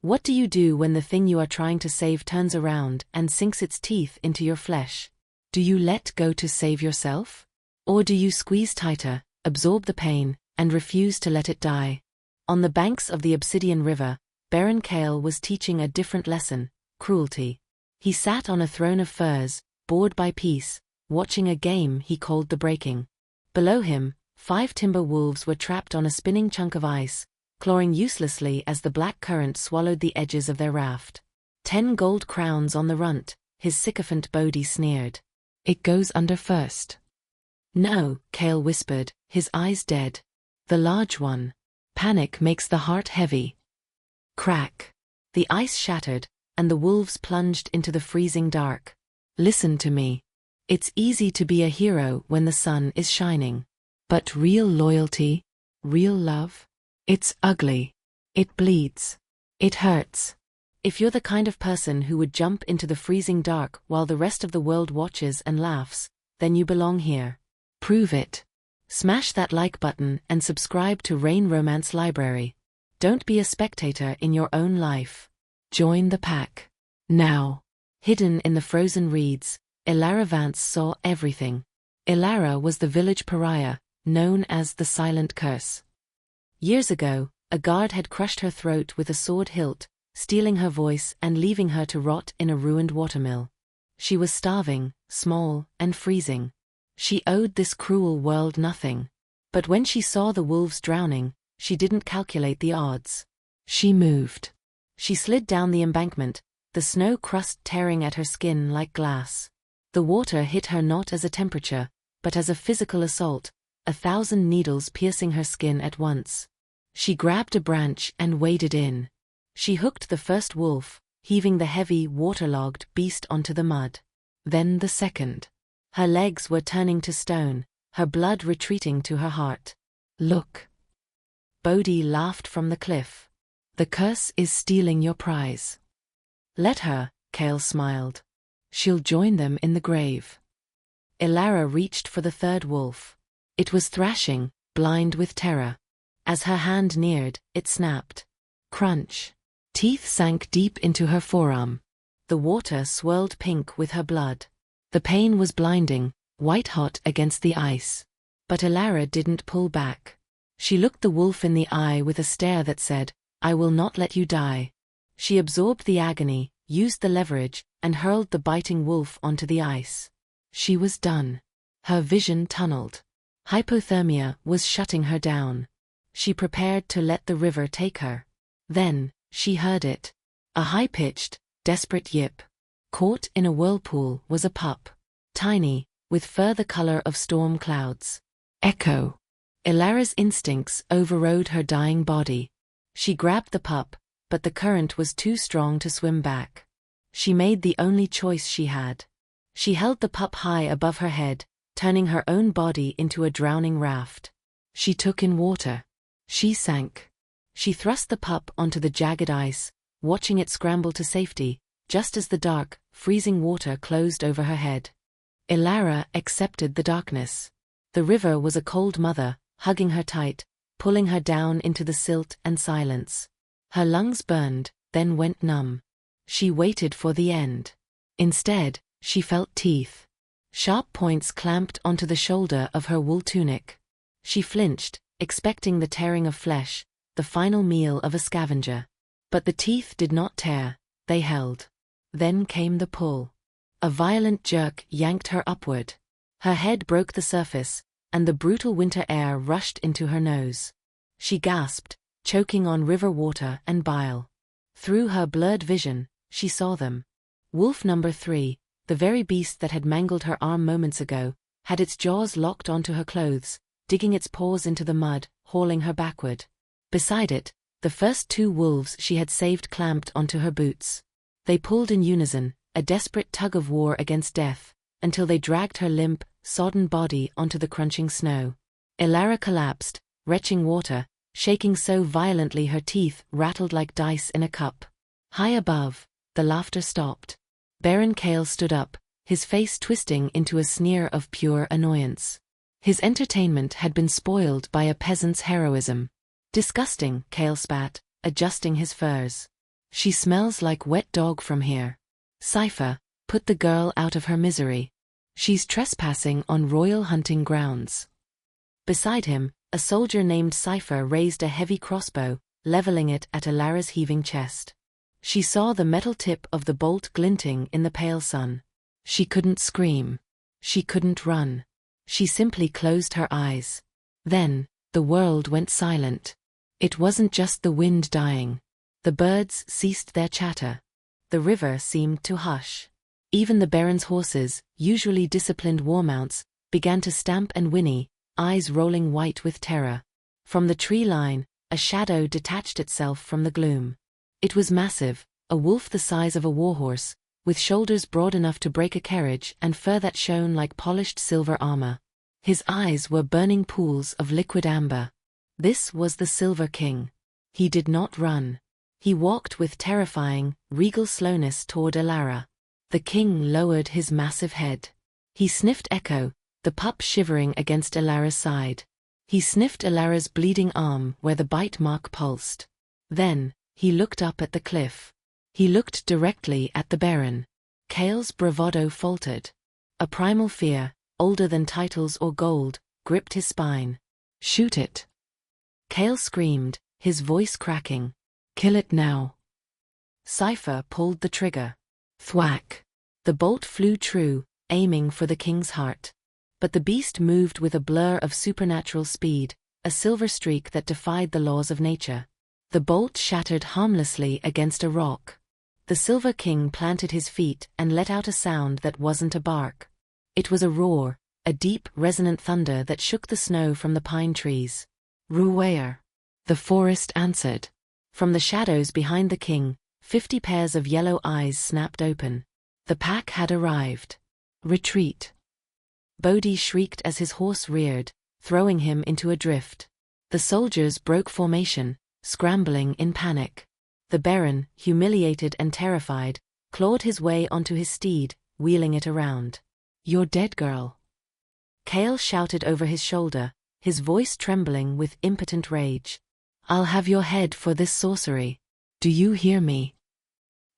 What do you do when the thing you are trying to save turns around and sinks its teeth into your flesh? Do you let go to save yourself? Or do you squeeze tighter, absorb the pain, and refuse to let it die? On the banks of the Obsidian River, Baron Kale was teaching a different lesson: cruelty. He sat on a throne of furs, bored by peace, watching a game he called the breaking. Below him, 5 timber wolves were trapped on a spinning chunk of ice, clawing uselessly as the black current swallowed the edges of their raft. 10 gold crowns on the runt, his sycophant Bodhi sneered. It goes under first. No, Kale whispered, his eyes dead. The large one. Panic makes the heart heavy. Crack. The ice shattered, and the wolves plunged into the freezing dark. Listen to me. It's easy to be a hero when the sun is shining. But real loyalty, real love? It's ugly. It bleeds. It hurts. If you're the kind of person who would jump into the freezing dark while the rest of the world watches and laughs, then you belong here. Prove it. Smash that like button and subscribe to Rain Romance Library. Don't be a spectator in your own life. Join the pack. Now. Hidden in the frozen reeds, Elara Vance saw everything. Elara was the village pariah, known as the Silent Curse. Years ago, a guard had crushed her throat with a sword hilt, stealing her voice and leaving her to rot in a ruined watermill. She was starving, small, and freezing. She owed this cruel world nothing. But when she saw the wolves drowning, she didn't calculate the odds. She moved. She slid down the embankment, the snow crust tearing at her skin like glass. The water hit her not as a temperature, but as a physical assault, 1,000 needles piercing her skin at once. She grabbed a branch and waded in. She hooked the first wolf, heaving the heavy, waterlogged beast onto the mud. Then the second. Her legs were turning to stone, her blood retreating to her heart. Look. Bodhi laughed from the cliff. The curse is stealing your prize. Let her, Kale smiled. She'll join them in the grave. Elara reached for the third wolf. It was thrashing, blind with terror. As her hand neared, it snapped. Crunch. Teeth sank deep into her forearm. The water swirled pink with her blood. The pain was blinding, white-hot against the ice. But Elara didn't pull back. She looked the wolf in the eye with a stare that said, I will not let you die. She absorbed the agony, used the leverage, and hurled the biting wolf onto the ice. She was done. Her vision tunneled. Hypothermia was shutting her down. She prepared to let the river take her. Then, she heard it. A high-pitched, desperate yip. Caught in a whirlpool was a pup. Tiny, with fur the color of storm clouds. Echo. Elara's instincts overrode her dying body. She grabbed the pup, but the current was too strong to swim back. She made the only choice she had. She held the pup high above her head, turning her own body into a drowning raft. She took in water. She sank. She thrust the pup onto the jagged ice, watching it scramble to safety, just as the dark, freezing water closed over her head. Elara accepted the darkness. The river was a cold mother, hugging her tight, pulling her down into the silt and silence. Her lungs burned, then went numb. She waited for the end. Instead, she felt teeth. Sharp points clamped onto the shoulder of her wool tunic. She flinched, expecting the tearing of flesh, the final meal of a scavenger. But the teeth did not tear, they held. Then came the pull. A violent jerk yanked her upward. Her head broke the surface, and the brutal winter air rushed into her nose. She gasped, choking on river water and bile. Through her blurred vision, she saw them. Wolf number 3, the very beast that had mangled her arm moments ago, had its jaws locked onto her clothes, digging its paws into the mud, hauling her backward. Beside it, the first 2 wolves she had saved clamped onto her boots. They pulled in unison, a desperate tug of war against death, until they dragged her limp, sodden body onto the crunching snow. Elara collapsed, retching water, shaking so violently her teeth rattled like dice in a cup. High above, the laughter stopped. Baron Kale stood up, his face twisting into a sneer of pure annoyance. His entertainment had been spoiled by a peasant's heroism. Disgusting, Kale spat, adjusting his furs. She smells like wet dog from here. Cypher, put the girl out of her misery. She's trespassing on royal hunting grounds. Beside him, a soldier named Cypher raised a heavy crossbow, leveling it at Elara's heaving chest. She saw the metal tip of the bolt glinting in the pale sun. She couldn't scream. She couldn't run. She simply closed her eyes. Then, the world went silent. It wasn't just the wind dying. The birds ceased their chatter. The river seemed to hush. Even the Baron's horses, usually disciplined war mounts, began to stamp and whinny, eyes rolling white with terror. From the tree line, a shadow detached itself from the gloom. It was massive, a wolf the size of a warhorse, with shoulders broad enough to break a carriage and fur that shone like polished silver armor. His eyes were burning pools of liquid amber. This was the Silver King. He did not run. He walked with terrifying, regal slowness toward Elara. The king lowered his massive head. He sniffed Echo, the pup shivering against Elara's side. He sniffed Elara's bleeding arm where the bite mark pulsed. Then, he looked up at the cliff. He looked directly at the Baron. Kale's bravado faltered. A primal fear, older than titles or gold, gripped his spine. "Shoot it!" Kale screamed, his voice cracking. "Kill it now." Cypher pulled the trigger. Thwack! The bolt flew true, aiming for the king's heart. But the beast moved with a blur of supernatural speed, a silver streak that defied the laws of nature. The bolt shattered harmlessly against a rock. The Silver King planted his feet and let out a sound that wasn't a bark. It was a roar, a deep, resonant thunder that shook the snow from the pine trees. "Ruwayr!" The forest answered. From the shadows behind the king, 50 pairs of yellow eyes snapped open. The pack had arrived. "Retreat!" Bodhi shrieked as his horse reared, throwing him into a drift. The soldiers broke formation, scrambling in panic. The Baron, humiliated and terrified, clawed his way onto his steed, wheeling it around. "You're dead, girl." Kale shouted over his shoulder, his voice trembling with impotent rage. "I'll have your head for this sorcery. Do you hear me?"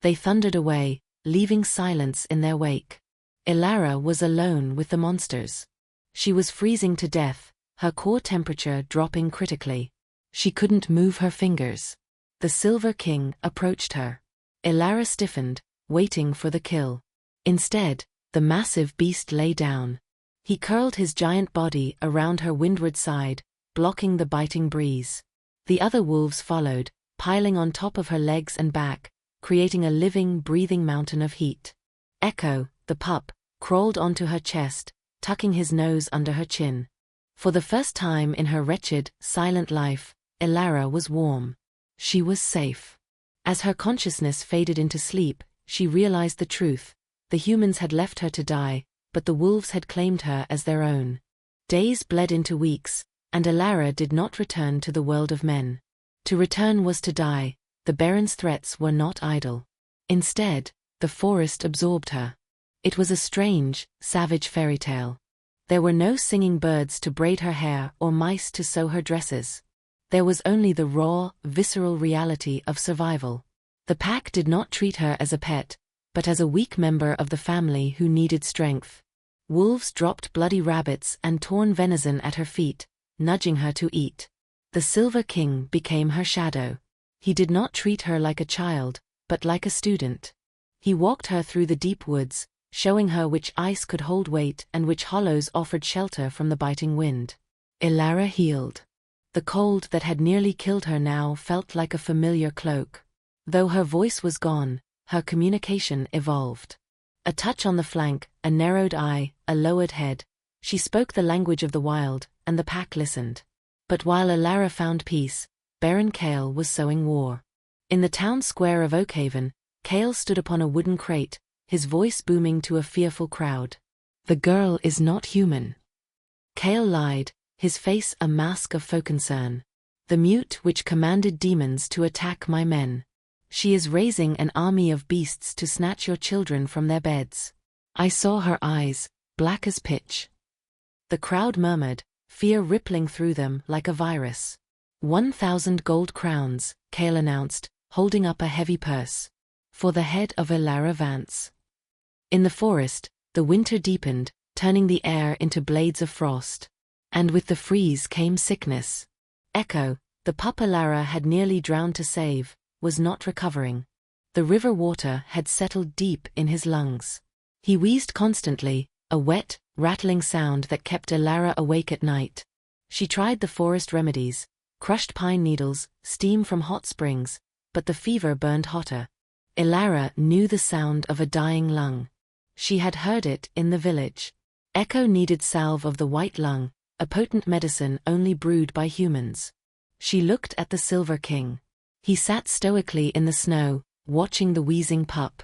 They thundered away, leaving silence in their wake. Elara was alone with the monsters. She was freezing to death, her core temperature dropping critically. She couldn't move her fingers. The Silver King approached her. Elara stiffened, waiting for the kill. Instead, the massive beast lay down. He curled his giant body around her windward side, blocking the biting breeze. The other wolves followed, piling on top of her legs and back, creating a living, breathing mountain of heat. Echo, the pup, crawled onto her chest, tucking his nose under her chin. For the first time in her wretched, silent life, Elara was warm. She was safe. As her consciousness faded into sleep, she realized the truth. The humans had left her to die, but the wolves had claimed her as their own. Days bled into weeks, and Elara did not return to the world of men. To return was to die. The Baron's threats were not idle. Instead, the forest absorbed her. It was a strange, savage fairy tale. There were no singing birds to braid her hair or mice to sew her dresses. There was only the raw, visceral reality of survival. The pack did not treat her as a pet, but as a weak member of the family who needed strength. Wolves dropped bloody rabbits and torn venison at her feet, nudging her to eat. The Silver King became her shadow. He did not treat her like a child, but like a student. He walked her through the deep woods, showing her which ice could hold weight and which hollows offered shelter from the biting wind. Elara healed. The cold that had nearly killed her now felt like a familiar cloak. Though her voice was gone, her communication evolved. A touch on the flank, a narrowed eye, a lowered head. She spoke the language of the wild, and the pack listened. But while Elara found peace, Baron Kale was sowing war. In the town square of Oakhaven, Kale stood upon a wooden crate, his voice booming to a fearful crowd. "The girl is not human." Kale lied, his face a mask of faux concern. "The mute which commanded demons to attack my men. She is raising an army of beasts to snatch your children from their beds." I saw her eyes, black as pitch. The crowd murmured, fear rippling through them like a virus. 1,000 gold crowns, Kale announced, holding up a heavy purse. For the head of Elara Vance. In the forest, the winter deepened, turning the air into blades of frost. And with the freeze came sickness. Echo, the pup Elara had nearly drowned to save, was not recovering. The river water had settled deep in his lungs. He wheezed constantly, a wet, rattling sound that kept Elara awake at night. She tried the forest remedies, crushed pine needles, steam from hot springs, but the fever burned hotter. Elara knew the sound of a dying lung. She had heard it in the village. Echo needed salve of the white lung, a potent medicine only brewed by humans. She looked at the Silver King. He sat stoically in the snow, watching the wheezing pup.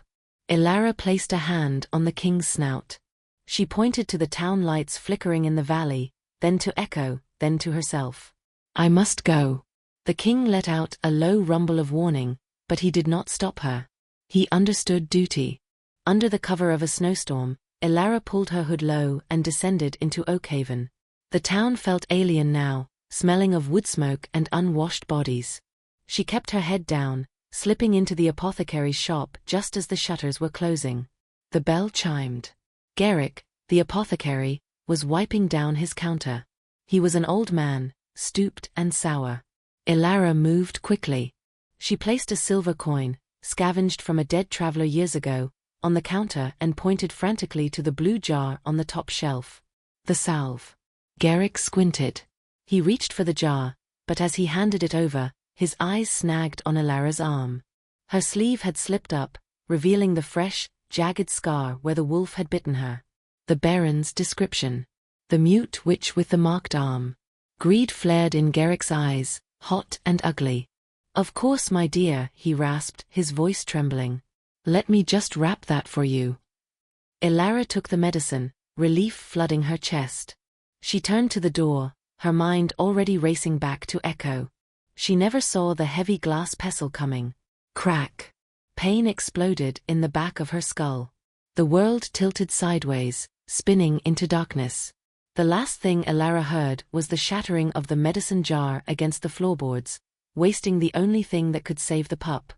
Elara placed a hand on the king's snout. She pointed to the town lights flickering in the valley, then to Echo, then to herself. "I must go." The king let out a low rumble of warning, but he did not stop her. He understood duty. Under the cover of a snowstorm, Elara pulled her hood low and descended into Oakhaven. The town felt alien now, smelling of wood smoke and unwashed bodies. She kept her head down, slipping into the apothecary's shop just as the shutters were closing. The bell chimed. Garrick, the apothecary, was wiping down his counter. He was an old man, stooped and sour. Elara moved quickly. She placed a silver coin, scavenged from a dead traveler years ago, on the counter and pointed frantically to the blue jar on the top shelf. The salve. Garrick squinted. He reached for the jar, but as he handed it over, his eyes snagged on Elara's arm. Her sleeve had slipped up, revealing the fresh, jagged scar where the wolf had bitten her. The Baron's description. The mute witch with the marked arm. Greed flared in Garrick's eyes, hot and ugly. "Of course, my dear," he rasped, his voice trembling. "Let me just wrap that for you." Elara took the medicine, relief flooding her chest. She turned to the door, her mind already racing back to Echo. She never saw the heavy glass pestle coming. Crack. Pain exploded in the back of her skull. The world tilted sideways, spinning into darkness. The last thing Elara heard was the shattering of the medicine jar against the floorboards, wasting the only thing that could save the pup.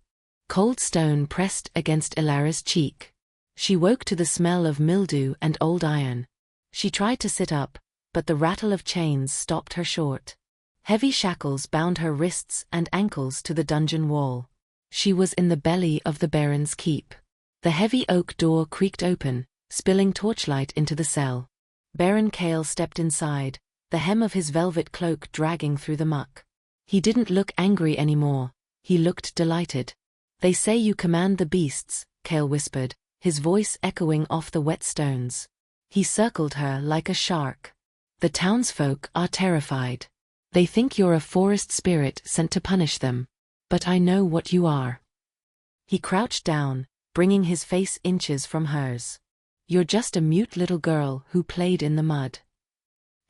Cold stone pressed against Elara's cheek. She woke to the smell of mildew and old iron. She tried to sit up, but the rattle of chains stopped her short. Heavy shackles bound her wrists and ankles to the dungeon wall. She was in the belly of the Baron's keep. The heavy oak door creaked open, spilling torchlight into the cell. Baron Kale stepped inside, the hem of his velvet cloak dragging through the muck. He didn't look angry anymore, he looked delighted. "They say you command the beasts," Kale whispered, his voice echoing off the wet stones. He circled her like a shark. "The townsfolk are terrified. They think you're a forest spirit sent to punish them. But I know what you are." He crouched down, bringing his face inches from hers. "You're just a mute little girl who played in the mud."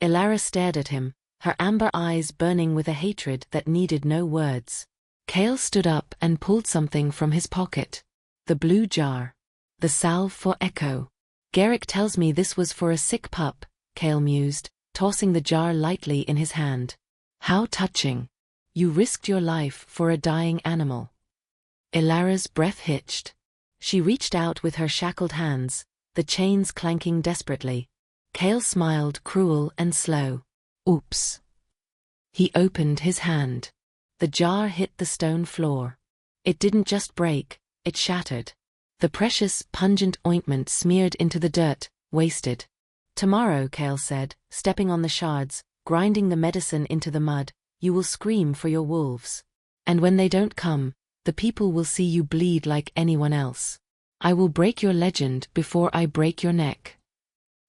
Elara stared at him, her amber eyes burning with a hatred that needed no words. Kale stood up and pulled something from his pocket. The blue jar. The salve for Echo. "Garrick tells me this was for a sick pup," Kale mused, tossing the jar lightly in his hand. "How touching. You risked your life for a dying animal." Elara's breath hitched. She reached out with her shackled hands, the chains clanking desperately. Kale smiled, cruel and slow. "Oops." He opened his hand. The jar hit the stone floor. It didn't just break, it shattered. The precious, pungent ointment smeared into the dirt, wasted. "Tomorrow," Kale said, stepping on the shards, grinding the medicine into the mud, "you will scream for your wolves. And when they don't come, the people will see you bleed like anyone else. I will break your legend before I break your neck."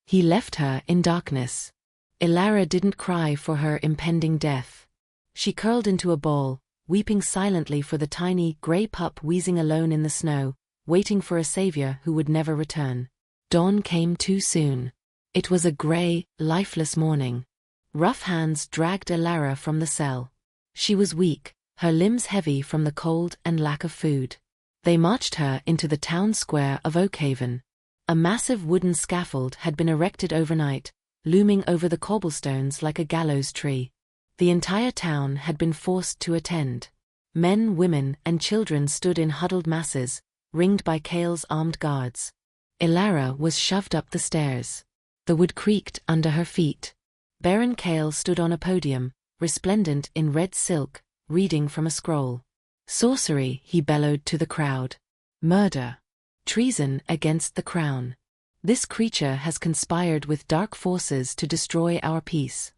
He left her in darkness. Elara didn't cry for her impending death. She curled into a ball, weeping silently for the tiny, grey pup wheezing alone in the snow, waiting for a savior who would never return. Dawn came too soon. It was a grey, lifeless morning. Rough hands dragged Elara from the cell. She was weak, her limbs heavy from the cold and lack of food. They marched her into the town square of Oakhaven. A massive wooden scaffold had been erected overnight, looming over the cobblestones like a gallows tree. The entire town had been forced to attend. Men, women, and children stood in huddled masses, ringed by Cale's armed guards. Ilara was shoved up the stairs. The wood creaked under her feet. Baron Cale stood on a podium, resplendent in red silk, reading from a scroll. Sorcery, he bellowed to the crowd. Murder. Treason against the crown. This creature has conspired with dark forces to destroy our peace.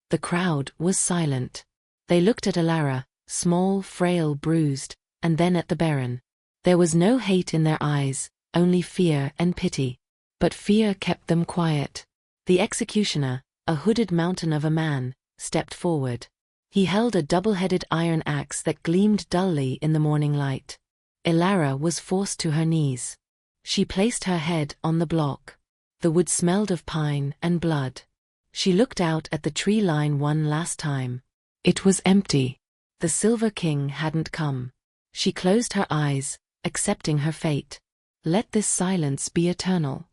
The crowd was silent. They looked at Ilara, small, frail, bruised, and then at the Baron. There was no hate in their eyes, only fear and pity. But fear kept them quiet. The executioner, a hooded mountain of a man, stepped forward. He held a double-headed iron axe that gleamed dully in the morning light. Ilara was forced to her knees. She placed her head on the block. The wood smelled of pine and blood. She looked out at the tree line one last time. It was empty. The Silver King hadn't come. She closed her eyes, accepting her fate. Let this silence be eternal.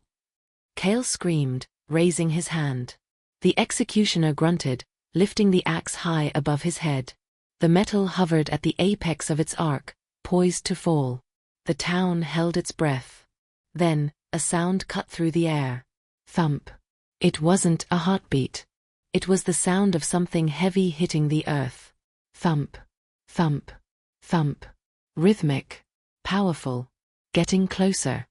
Cale screamed, raising his hand. The executioner grunted, lifting the axe high above his head. The metal hovered at the apex of its arc, poised to fall. The town held its breath. Then, a sound cut through the air. Thump. It wasn't a heartbeat. It was the sound of something heavy hitting the earth. Thump. Thump. Thump. Rhythmic. Powerful. Getting closer.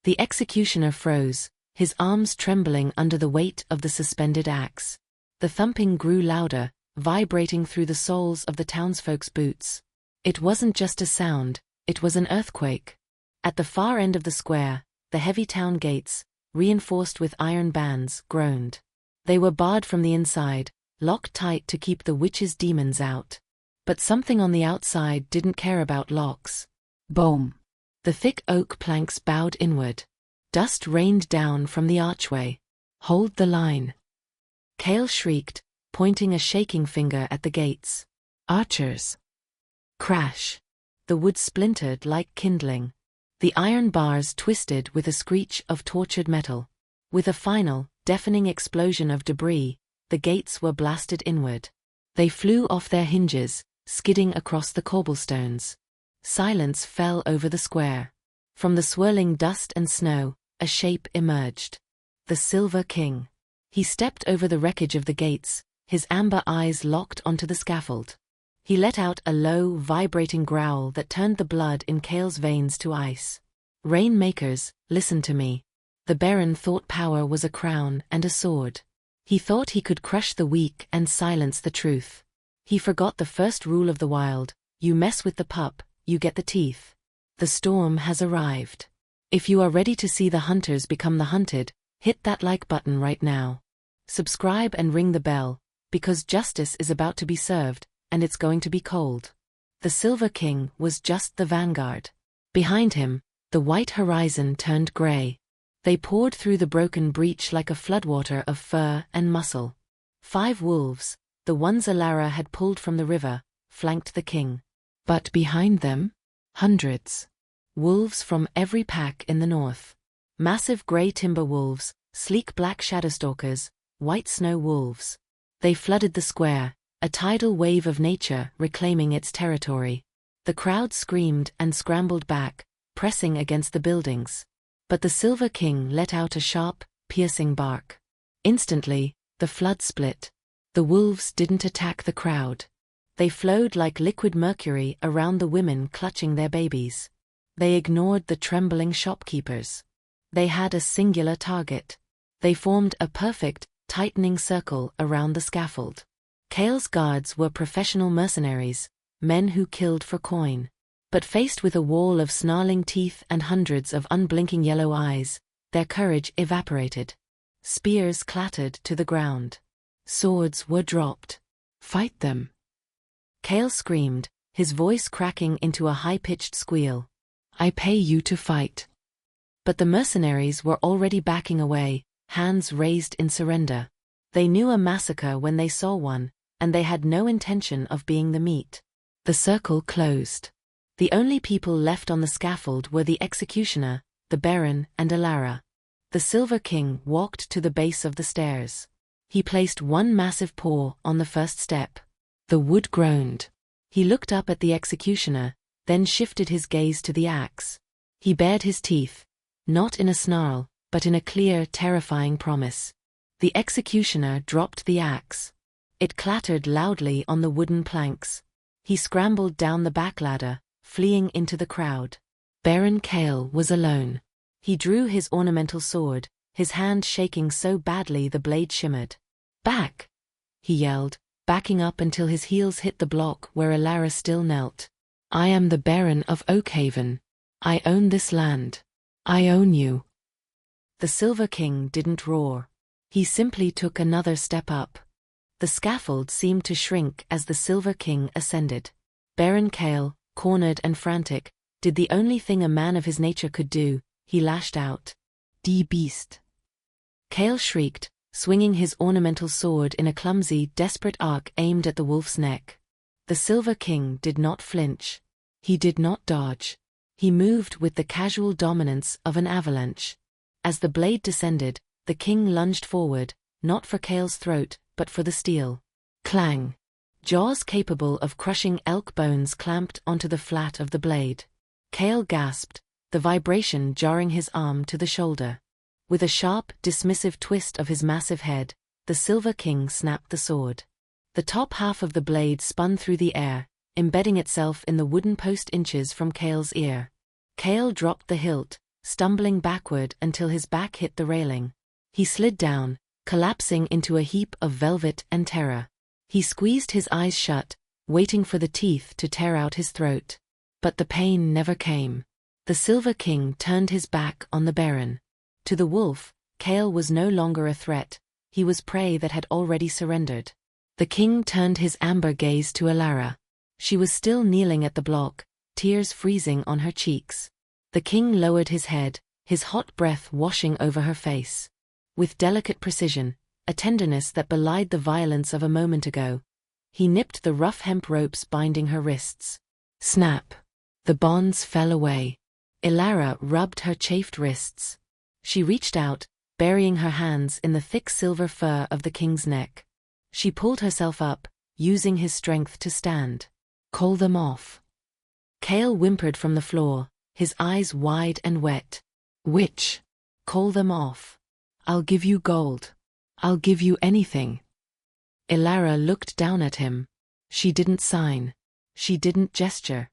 The executioner froze, his arms trembling under the weight of the suspended axe. The thumping grew louder, vibrating through the soles of the townsfolk's boots. It wasn't just a sound, it was an earthquake. At the far end of the square, the heavy town gates, reinforced with iron bands, groaned. They were barred from the inside, locked tight to keep the witches' demons out. But something on the outside didn't care about locks. Boom! The thick oak planks bowed inward. Dust rained down from the archway. Hold the line. Cale shrieked, pointing a shaking finger at the gates. Archers. Crash. The wood splintered like kindling. The iron bars twisted with a screech of tortured metal. With a final, deafening explosion of debris, the gates were blasted inward. They flew off their hinges, skidding across the cobblestones. Silence fell over the square. From the swirling dust and snow, a shape emerged. The Silver King. He stepped over the wreckage of the gates, his amber eyes locked onto the scaffold. He let out a low, vibrating growl that turned the blood in Cale's veins to ice. Rainmakers, listen to me. The Baron thought power was a crown and a sword. He thought he could crush the weak and silence the truth. He forgot the first rule of the wild: you mess with the pup, you get the teeth. The storm has arrived. If you are ready to see the hunters become the hunted, hit that like button right now. Subscribe and ring the bell, because justice is about to be served, and it's going to be cold. The Silver King was just the vanguard. Behind him, the white horizon turned gray. They poured through the broken breach like a floodwater of fur and muscle. 5 wolves, the ones Ilara had pulled from the river, flanked the king. But behind them, hundreds. Wolves from every pack in the north. Massive gray timber wolves, sleek black shadowstalkers, white snow wolves. They flooded the square, a tidal wave of nature reclaiming its territory. The crowd screamed and scrambled back, pressing against the buildings. But the Silver King let out a sharp, piercing bark. Instantly, the flood split. The wolves didn't attack the crowd. They flowed like liquid mercury around the women clutching their babies. They ignored the trembling shopkeepers. They had a singular target. They formed a perfect, tightening circle around the scaffold. Cale's guards were professional mercenaries, men who killed for coin. But faced with a wall of snarling teeth and hundreds of unblinking yellow eyes, their courage evaporated. Spears clattered to the ground. Swords were dropped. Fight them. Cale screamed, his voice cracking into a high-pitched squeal. I pay you to fight. But the mercenaries were already backing away, hands raised in surrender. They knew a massacre when they saw one, and they had no intention of being the meat. The circle closed. The only people left on the scaffold were the executioner, the Baron, and Ilara. The Silver King walked to the base of the stairs. He placed one massive paw on the first step. The wood groaned. He looked up at the executioner, then shifted his gaze to the axe. He bared his teeth, not in a snarl, but in a clear, terrifying promise. The executioner dropped the axe. It clattered loudly on the wooden planks. He scrambled down the back ladder, fleeing into the crowd. Baron Kale was alone. He drew his ornamental sword, his hand shaking so badly the blade shimmered. "Back!" he yelled, backing up until his heels hit the block where Elara still knelt. "I am the Baron of Oakhaven. I own this land. I own you." The Silver King didn't roar. He simply took another step up. The scaffold seemed to shrink as the Silver King ascended. Baron Kale, cornered and frantic, did the only thing a man of his nature could do. He lashed out. "Die beast!" Kale shrieked, swinging his ornamental sword in a clumsy, desperate arc aimed at the wolf's neck. The Silver King did not flinch. He did not dodge. He moved with the casual dominance of an avalanche. As the blade descended, the king lunged forward, not for Kale's throat, but for the steel. Clang! Jaws capable of crushing elk bones clamped onto the flat of the blade. Kale gasped, the vibration jarring his arm to the shoulder. With a sharp, dismissive twist of his massive head, the Silver King snapped the sword. The top half of the blade spun through the air, embedding itself in the wooden post inches from Kale's ear. Kale dropped the hilt, stumbling backward until his back hit the railing. He slid down, collapsing into a heap of velvet and terror. He squeezed his eyes shut, waiting for the teeth to tear out his throat. But the pain never came. The Silver King turned his back on the Baron. To the wolf, Kale was no longer a threat. He was prey that had already surrendered. The king turned his amber gaze to Elara. She was still kneeling at the block, tears freezing on her cheeks. The king lowered his head, his hot breath washing over her face. With delicate precision, a tenderness that belied the violence of a moment ago, he nipped the rough hemp ropes binding her wrists. Snap! The bonds fell away. Elara rubbed her chafed wrists. She reached out, burying her hands in the thick silver fur of the king's neck. She pulled herself up, using his strength to stand. "Call them off." Kale whimpered from the floor, his eyes wide and wet. "Which? Call them off. I'll give you gold. I'll give you anything." Elara looked down at him. She didn't sign. She didn't gesture.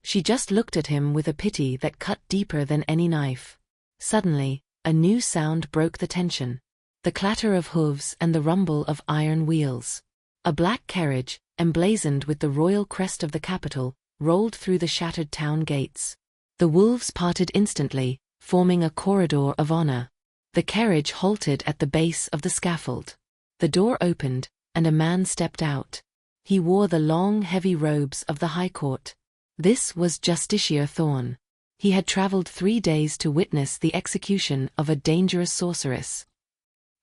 She just looked at him with a pity that cut deeper than any knife. Suddenly, a new sound broke the tension. The clatter of hooves and the rumble of iron wheels. A black carriage, emblazoned with the royal crest of the capital, rolled through the shattered town gates. The wolves parted instantly, forming a corridor of honor. The carriage halted at the base of the scaffold. The door opened, and a man stepped out. He wore the long, heavy robes of the High Court. This was Justiciar Thorn. He had traveled 3 days to witness the execution of a dangerous sorceress.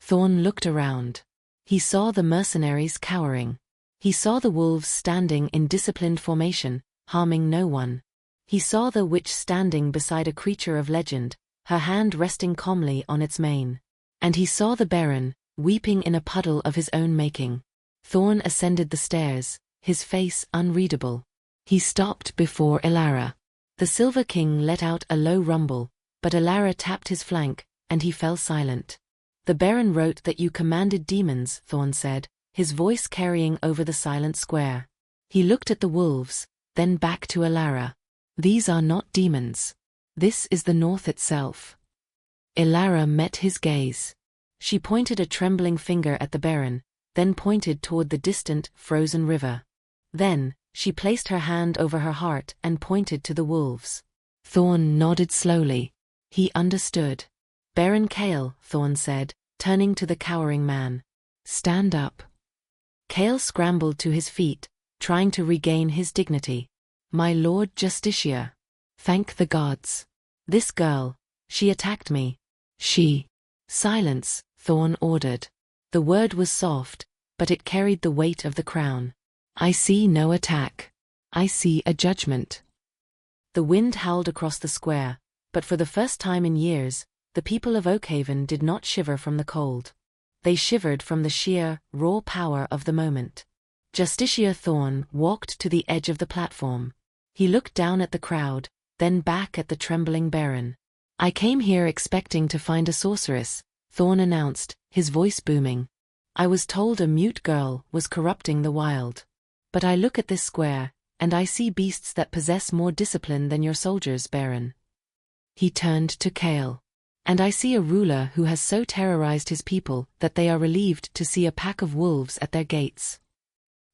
Thorn looked around. He saw the mercenaries cowering. He saw the wolves standing in disciplined formation, harming no one. He saw the witch standing beside a creature of legend, her hand resting calmly on its mane. And he saw the Baron, weeping in a puddle of his own making. Thorn ascended the stairs, his face unreadable. He stopped before Elara. The Silver King let out a low rumble, but Elara tapped his flank, and he fell silent. "The Baron wrote that you commanded demons," Thorn said, his voice carrying over the silent square. He looked at the wolves, then back to Elara. "These are not demons. This is the North itself." Elara met his gaze. She pointed a trembling finger at the Baron, then pointed toward the distant, frozen river. Then, she placed her hand over her heart and pointed to the wolves. Thorn nodded slowly. He understood. "Baron Kale," Thorn said, turning to the cowering man. "Stand up." Kale scrambled to his feet, trying to regain his dignity. "My Lord Justiciar. Thank the gods. This girl, she attacked me. She—" "Silence," Thorn ordered. The word was soft, but it carried the weight of the crown. "I see no attack. I see a judgment." The wind howled across the square, but for the first time in years, the people of Oakhaven did not shiver from the cold. They shivered from the sheer, raw power of the moment. Justicia Thorn walked to the edge of the platform. He looked down at the crowd, then back at the trembling Baron. "I came here expecting to find a sorceress," Thorn announced, his voice booming. "I was told a mute girl was corrupting the wild. But I look at this square, and I see beasts that possess more discipline than your soldiers, Baron." He turned to Kale. "And I see a ruler who has so terrorized his people that they are relieved to see a pack of wolves at their gates."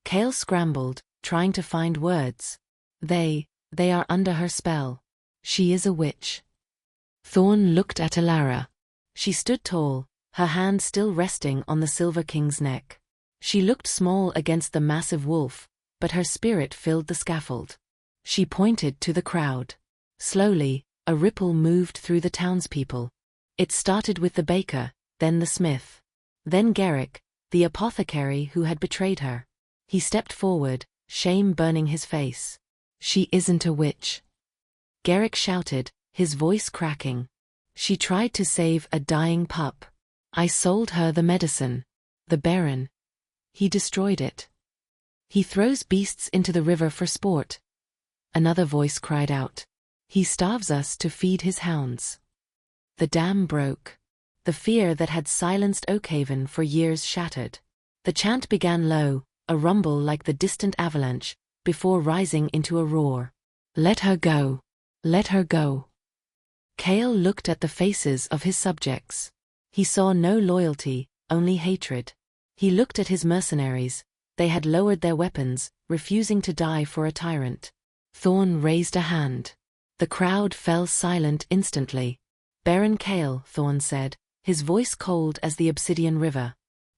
Kale scrambled, trying to find words. They are under her spell. She is a witch." Thorn looked at Alara. She stood tall, her hand still resting on the Silver King's neck. She looked small against the massive wolf, but her spirit filled the scaffold. She pointed to the crowd. Slowly, a ripple moved through the townspeople. It started with the baker, then the smith. Then Garrick, the apothecary who had betrayed her. He stepped forward, shame burning his face. "She isn't a witch," Garrick shouted, his voice cracking. "She tried to save a dying pup. I sold her the medicine. The Baron, he destroyed it. He throws beasts into the river for sport." Another voice cried out. "He starves us to feed his hounds." The dam broke. The fear that had silenced Oakhaven for years shattered. The chant began low, a rumble like the distant avalanche, before rising into a roar. "Let her go! Let her go!" Kale looked at the faces of his subjects. He saw no loyalty, only hatred. He looked at his mercenaries. They had lowered their weapons, refusing to die for a tyrant. Thorn raised a hand. The crowd fell silent instantly. "Baron Kale," Thorn said, his voice cold as the obsidian river.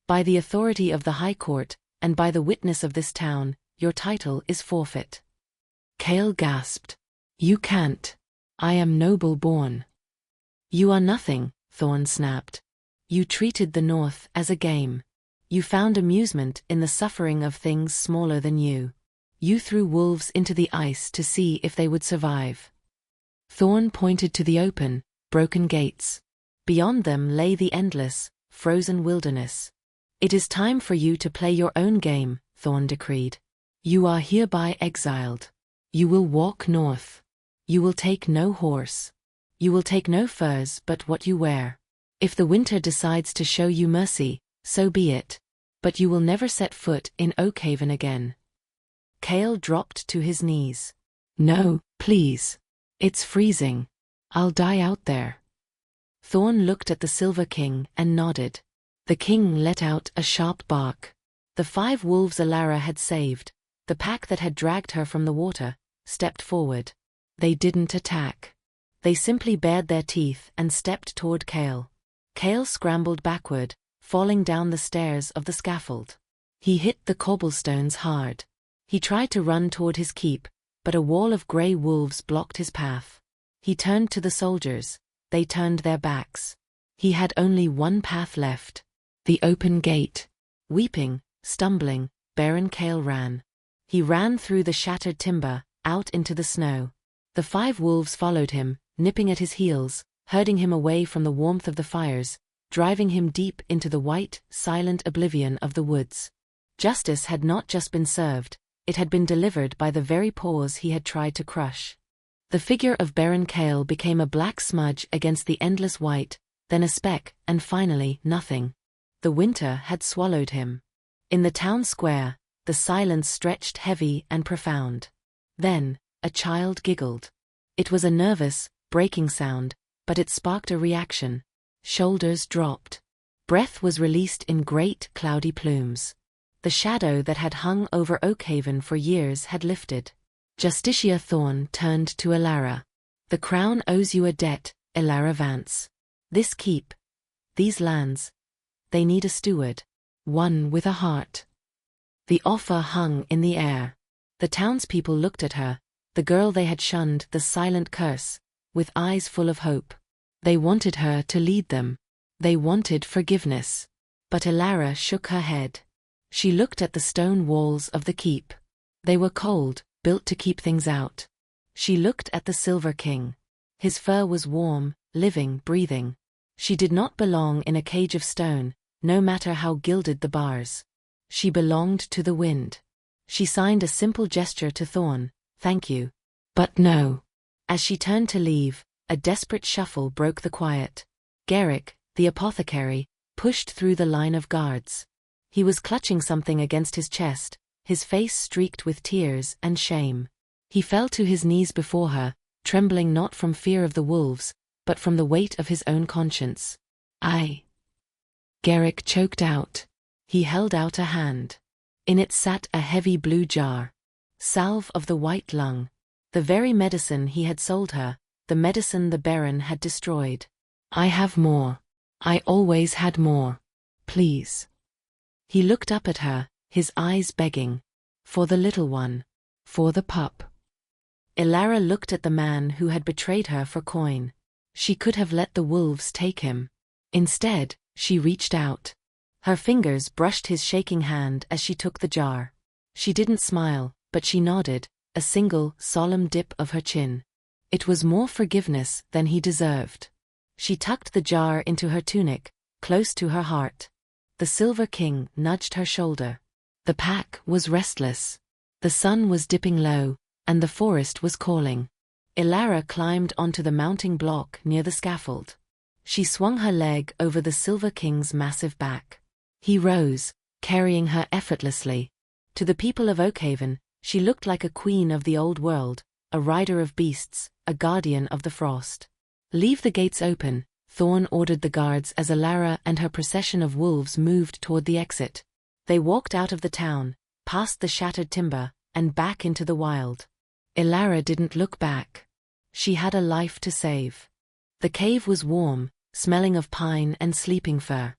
"By the authority of the High Court, and by the witness of this town, your title is forfeit." Kale gasped. "You can't. I am noble born." "You are nothing," Thorn snapped. "You treated the North as a game. You found amusement in the suffering of things smaller than you. You threw wolves into the ice to see if they would survive." Thorn pointed to the open, broken gates. Beyond them lay the endless, frozen wilderness. "It is time for you to play your own game," Thorn decreed. "You are hereby exiled. You will walk north. You will take no horse. You will take no furs but what you wear. If the winter decides to show you mercy, so be it. But you will never set foot in Oakhaven again." Kale dropped to his knees. "No, please. It's freezing. I'll die out there." Thorn looked at the Silver King and nodded. The king let out a sharp bark. The 5 wolves Alara had saved, the pack that had dragged her from the water, stepped forward. They didn't attack. They simply bared their teeth and stepped toward Kale. Kale scrambled backward, falling down the stairs of the scaffold. He hit the cobblestones hard. He tried to run toward his keep, but a wall of grey wolves blocked his path. He turned to the soldiers. They turned their backs. He had only one path left. The open gate. Weeping, stumbling, Baron Kale ran. He ran through the shattered timber, out into the snow. The 5 wolves followed him, nipping at his heels, herding him away from the warmth of the fires, driving him deep into the white, silent oblivion of the woods. Justice had not just been served, it had been delivered by the very paws he had tried to crush. The figure of Baron Kale became a black smudge against the endless white, then a speck, and finally, nothing. The winter had swallowed him. In the town square, the silence stretched heavy and profound. Then, a child giggled. It was a nervous, breaking sound, but it sparked a reaction. Shoulders dropped. Breath was released in great, cloudy plumes. The shadow that had hung over Oakhaven for years had lifted. Justicia Thorn turned to Alara. "The crown owes you a debt, Alara Vance. This keep, these lands, they need a steward. One with a heart." The offer hung in the air. The townspeople looked at her, the girl they had shunned, the silent curse, with eyes full of hope. They wanted her to lead them. They wanted forgiveness. But Alara shook her head. She looked at the stone walls of the keep. They were cold, built to keep things out. She looked at the Silver King. His fur was warm, living, breathing. She did not belong in a cage of stone, no matter how gilded the bars. She belonged to the wind. She signed a simple gesture to Thorn, "Thank you." But no. As she turned to leave, a desperate shuffle broke the quiet. Garrick, the apothecary, pushed through the line of guards. He was clutching something against his chest, his face streaked with tears and shame. He fell to his knees before her, trembling not from fear of the wolves, but from the weight of his own conscience. Garrick choked out. He held out a hand. In it sat a heavy blue jar. Salve of the white lung. The very medicine he had sold her, the medicine the Baron had destroyed. "I have more. I always had more. Please." He looked up at her, his eyes begging. "For the little one. For the pup." Ilara looked at the man who had betrayed her for coin. She could have let the wolves take him. Instead, she reached out. Her fingers brushed his shaking hand as she took the jar. She didn't smile, but she nodded, a single, solemn dip of her chin. It was more forgiveness than he deserved. She tucked the jar into her tunic, close to her heart. The Silver King nudged her shoulder. The pack was restless. The sun was dipping low, and the forest was calling. Ilara climbed onto the mounting block near the scaffold. She swung her leg over the Silver King's massive back. He rose, carrying her effortlessly. To the people of Oakhaven, she looked like a queen of the old world, a rider of beasts, a guardian of the frost. "Leave the gates open," Thorn ordered the guards as Ilara and her procession of wolves moved toward the exit. They walked out of the town, past the shattered timber, and back into the wild. Ilara didn't look back. She had a life to save. The cave was warm, smelling of pine and sleeping fur.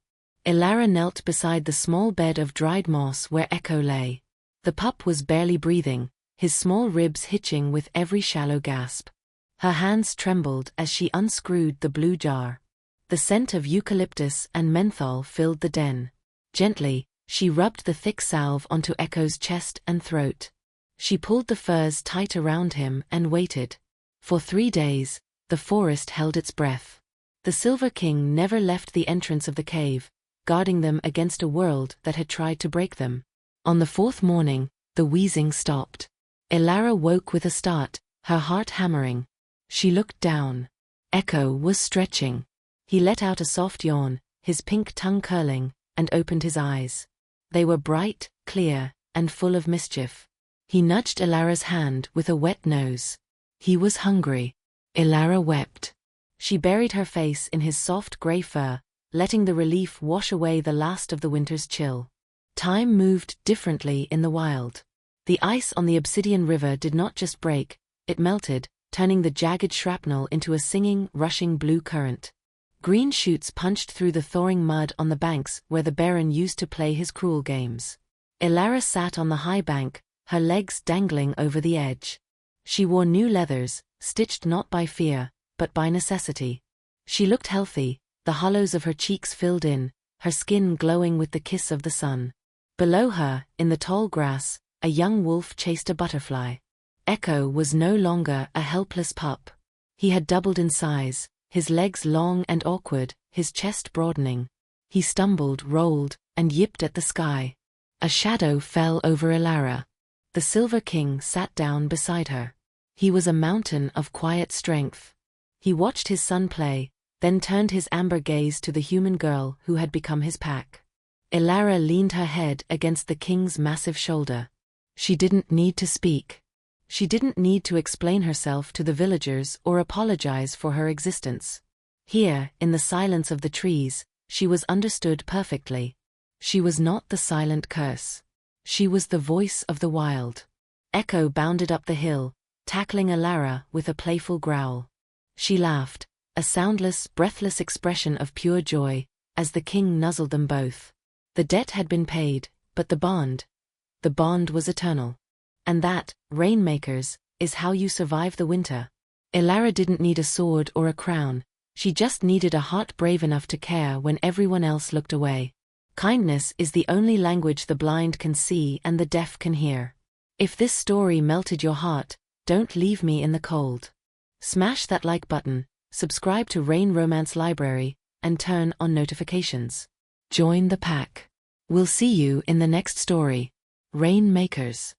Ilara knelt beside the small bed of dried moss where Echo lay. The pup was barely breathing, his small ribs hitching with every shallow gasp. Her hands trembled as she unscrewed the blue jar. The scent of eucalyptus and menthol filled the den. Gently, she rubbed the thick salve onto Echo's chest and throat. She pulled the furs tight around him and waited. For 3 days, the forest held its breath. The Silver King never left the entrance of the cave, guarding them against a world that had tried to break them. On the 4th morning, the wheezing stopped. Ilara woke with a start, her heart hammering. She looked down. Echo was stretching. He let out a soft yawn, his pink tongue curling, and opened his eyes. They were bright, clear, and full of mischief. He nudged Ilara's hand with a wet nose. He was hungry. Ilara wept. She buried her face in his soft gray fur, letting the relief wash away the last of the winter's chill. Time moved differently in the wild. The ice on the Obsidian River did not just break, it melted, turning the jagged shrapnel into a singing, rushing blue current. Green shoots punched through the thawing mud on the banks where the Baron used to play his cruel games. Ilara sat on the high bank, her legs dangling over the edge. She wore new leathers, stitched not by fear, but by necessity. She looked healthy, the hollows of her cheeks filled in, her skin glowing with the kiss of the sun. Below her, in the tall grass, a young wolf chased a butterfly. Echo was no longer a helpless pup. He had doubled in size, his legs long and awkward, his chest broadening. He stumbled, rolled, and yipped at the sky. A shadow fell over Ilara. The Silver King sat down beside her. He was a mountain of quiet strength. He watched his son play, then turned his amber gaze to the human girl who had become his pack. Ilara leaned her head against the king's massive shoulder. She didn't need to speak. She didn't need to explain herself to the villagers or apologize for her existence. Here, in the silence of the trees, she was understood perfectly. She was not the silent curse. She was the voice of the wild. Echo bounded up the hill, tackling Ilara with a playful growl. She laughed, a soundless, breathless expression of pure joy, as the king nuzzled them both. The debt had been paid, but the bond was eternal. And that, rainmakers, is how you survive the winter. Ilara didn't need a sword or a crown, she just needed a heart brave enough to care when everyone else looked away. Kindness is the only language the blind can see and the deaf can hear. If this story melted your heart, don't leave me in the cold. Smash that like button, subscribe to Rain Romance Library, and turn on notifications. Join the pack. We'll see you in the next story. Rainmakers.